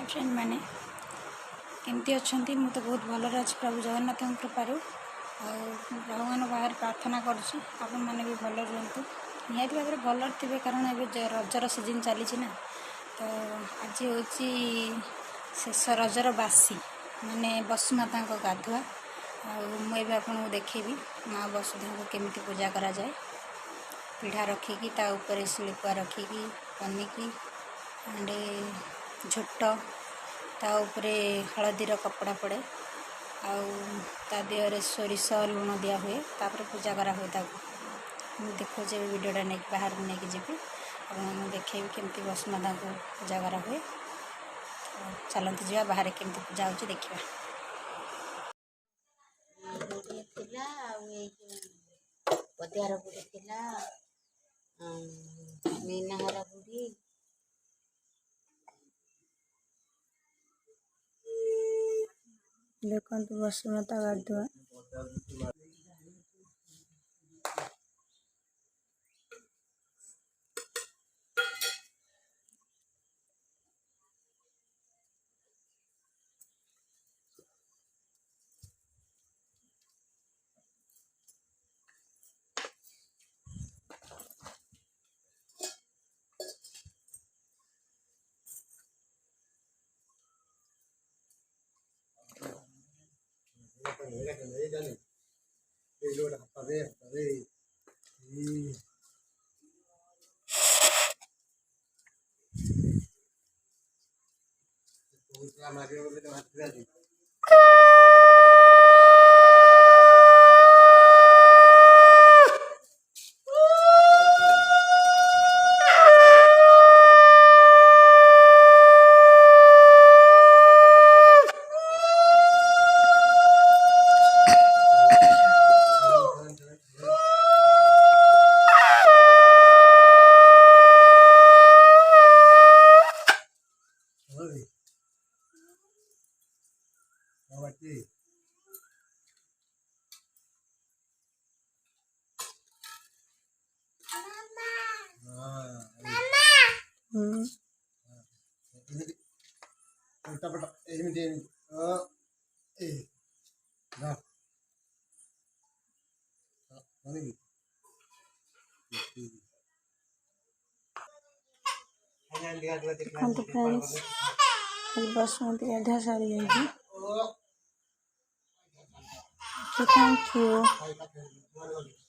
Hi friend मैंने केमती अच्छा मुझे तो बहुत भलरे अच्छी प्रभु जगन्नाथ कृपारू भगवान बाहर प्रार्थना करुँच आपण मैंने भी भल रुहतु निहती भाव में भल थे कारण ए रजर सीजन चली ना तो आज हूँ शेष रजर बासी माने वसुमाता गाधुआ मुझे आपको देखेबी माँ वसुधा को केमी पूजा करा जाए पीढ़ा रखिकी ता ऊपर शिल्पा रखिकी पनिकी अंडे झोट ता उपरे हलदीर कपड़ा पड़े आ देहरे सोरिष लुण दिया हुए तापर पूजा करा हुए मुझे देखो जे वीडियोटा नहीं बाहर को लेकिन जी आपको देखेबी केमती वसुमाता को पूजा करा हुए चलते जा बाहर केमती पूजा हो देखा पदियार बुढ़ी थिला मीनाहर बुढ़ी देखते वसुमाता गाधुआ देखते फ्रेंड्स बसमती गाधा सारी जाइए थैंक यू।